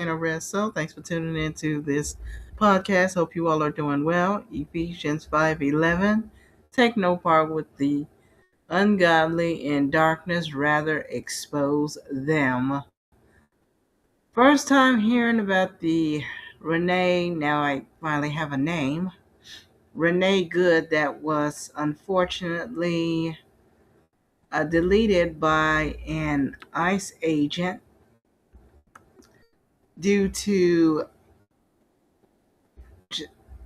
or rest. So thanks for tuning into this podcast. Hope you all are doing well. Ephesians 5:11. Take no part with the ungodly in darkness, rather expose them. First time hearing about the Renee, now I finally have a name. Renee Good, that was unfortunately deleted by an ICE agent due to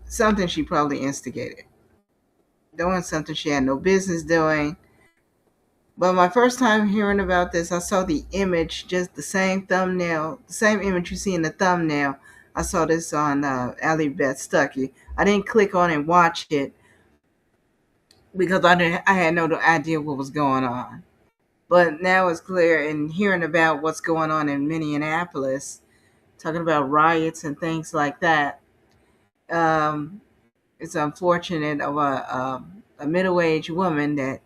something she probably instigated, doing something she had no business doing. But my first time hearing about this, I saw the image, just the same thumbnail, the same image you see in the thumbnail. I saw this on Ally Beth Stuckey. I didn't click on and watch it because I had no idea what was going on. But now it's clear, and hearing about what's going on in Minneapolis, talking about riots and things like that. Um, it's unfortunate of a middle-aged woman that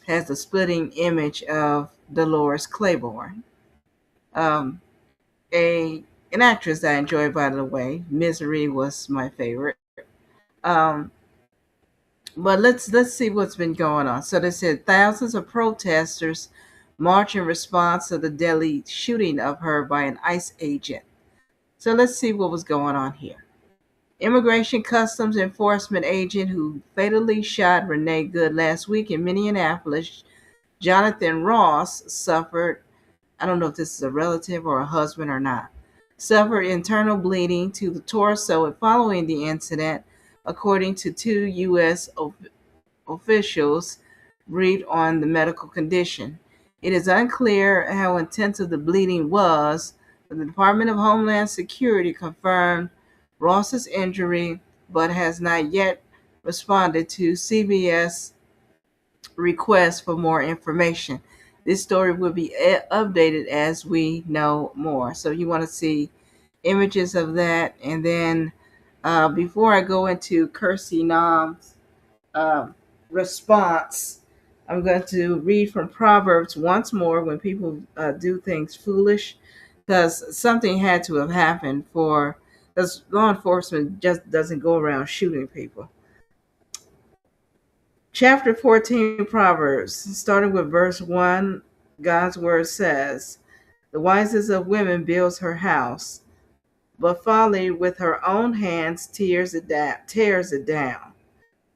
has the splitting image of Dolores Claiborne, um, a an actress I enjoy, by the way. Misery was my favorite. Um, but let's see what's been going on. So they said thousands of protesters march in response to the deadly shooting of her by an ICE agent. So let's see what was going on here. Immigration Customs Enforcement agent who fatally shot Renee Good last week in Minneapolis, Jonathan Ross, suffered, I don't know if this is a relative or a husband or not, suffered internal bleeding to the torso following the incident, according to two U.S. officials read on the medical condition. It is unclear how intensive the bleeding was, but the Department of Homeland Security confirmed Ross's injury, but has not yet responded to CBS requests for more information. This story will be updated as we know more. So you want to see images of that. And then before I go into Kirsty Nam's uh, response, I'm going to read from Proverbs once more when people do things foolish, because something had to have happened for, because law enforcement just doesn't go around shooting people. Chapter 14, Proverbs, starting with verse 1, God's word says, "The wisest of women builds her house, but folly with her own hands tears it down.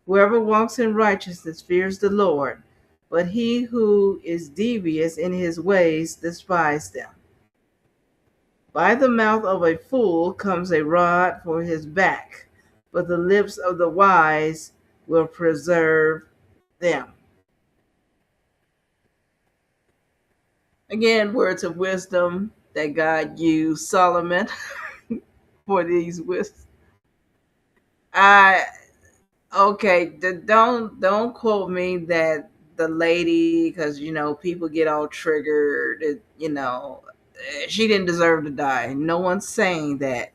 Whoever walks in righteousness fears the Lord, but he who is devious in his ways despises them. By the mouth of a fool comes a rod for his back, but the lips of the wise will preserve them." Again, words of wisdom that God used Solomon for these wisdom. I okay. Don't quote me that the lady, because people get all triggered. She didn't deserve to die. No one's saying that.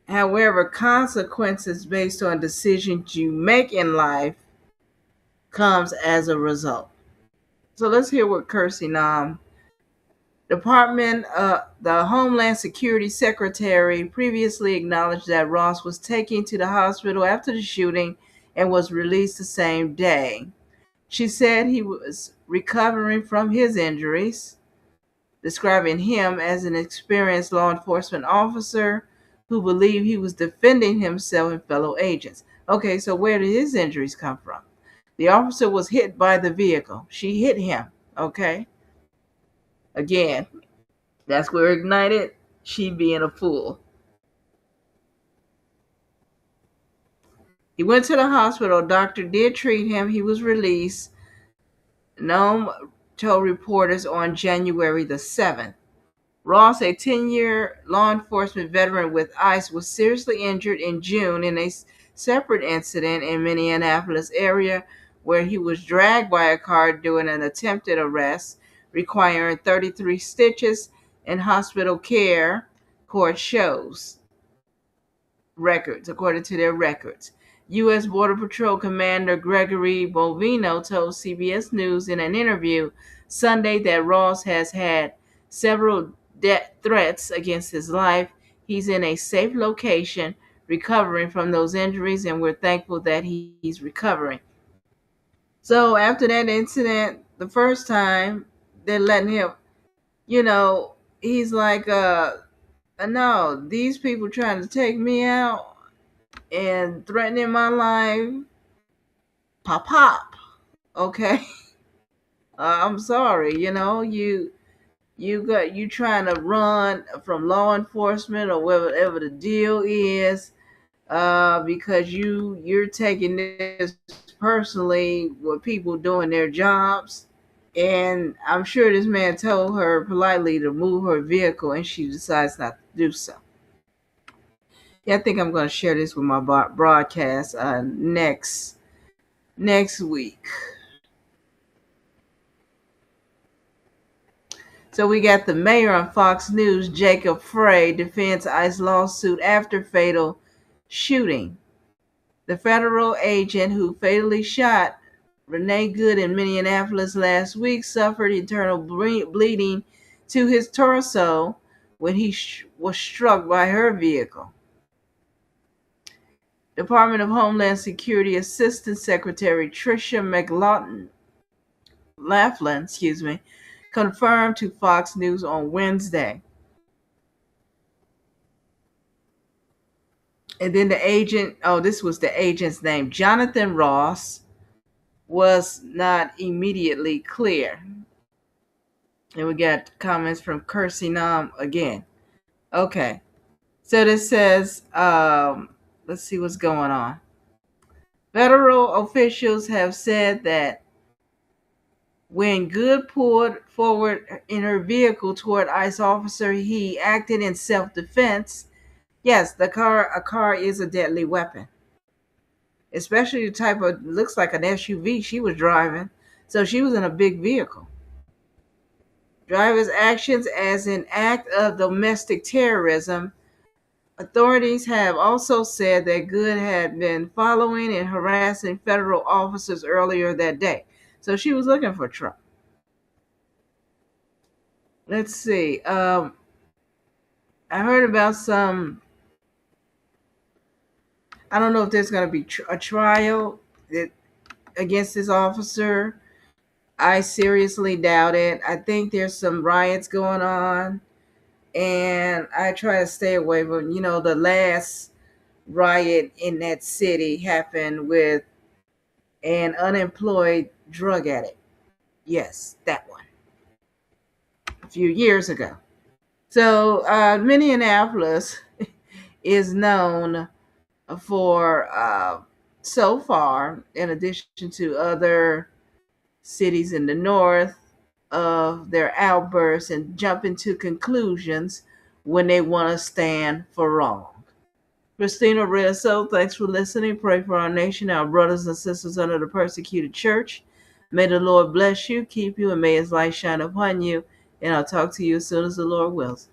However, consequences based on decisions you make in life comes as a result. So let's hear what Kirsty Nam, the Homeland Security Secretary, previously acknowledged that Ross was taken to the hospital after the shooting and was released the same day. She said he was recovering from his injuries, describing him as an experienced law enforcement officer who believed he was defending himself and fellow agents. Okay, so where did his injuries come from? The officer was hit by the vehicle. She hit him, okay? Again, that's where ignited, she being a fool. He went to the hospital. Doctor did treat him. He was released. Noam told reporters on January the 7th. Ross, a 10-year law enforcement veteran with ICE, was seriously injured in June in a separate incident in Minneapolis area where he was dragged by a car during an attempted arrest, requiring 33 stitches and hospital care, court shows records, according to their records. U.S. Border Patrol Commander Gregory Bovino told CBS News in an interview Sunday that Ross has had several death threats against his life. He's in a safe location, recovering from those injuries, and we're thankful that he's recovering. So after that incident, the first time, they're letting him, you know, he's like, no, these people trying to take me out and threatening my life. Pop, pop. Okay. I'm sorry, you trying to run from law enforcement or whatever the deal is, because you're taking this personally with people doing their jobs. And I'm sure this man told her politely to move her vehicle, and she decides not to do so. Yeah, I think I'm going to share this with my broadcast next week. So we got the mayor on Fox News, Jacob Frey, defends ICE lawsuit after fatal shooting. The federal agent who fatally shot Renee Good in Minneapolis last week suffered internal bleeding to his torso when he was struck by her vehicle. Department of Homeland Security Assistant Secretary Tricia Laughlin, confirmed to Fox News on Wednesday. And then the agent, this was the agent's name, Jonathan Ross, was not immediately clear. And we got comments from Kirsty Nam again. Okay. So this says, let's see what's going on. Federal officials have said that when Good pulled forward in her vehicle toward ICE officer, he acted in self-defense. Yes, a car is a deadly weapon, especially the type of, looks like an SUV she was driving. So she was in a big vehicle. Driver's actions as an act of domestic terrorism. Authorities have also said that Good had been following and harassing federal officers earlier that day. So she was looking for trouble. Let's see. I heard about I don't know if there's going to be a trial against this officer. I seriously doubt it. I think there's some riots going on, and I try to stay away from, the last riot in that city happened with an unemployed drug addict. Yes, that one. A few years ago. So, Minneapolis is known for, so far, in addition to other cities in the north, of their outbursts and jumping to conclusions when they want to stand for wrong. Christina Rizzo, thanks for listening. Pray for our nation, our brothers and sisters under the persecuted church. May the Lord bless you, keep you, and may his light shine upon you. And I'll talk to you as soon as the Lord wills.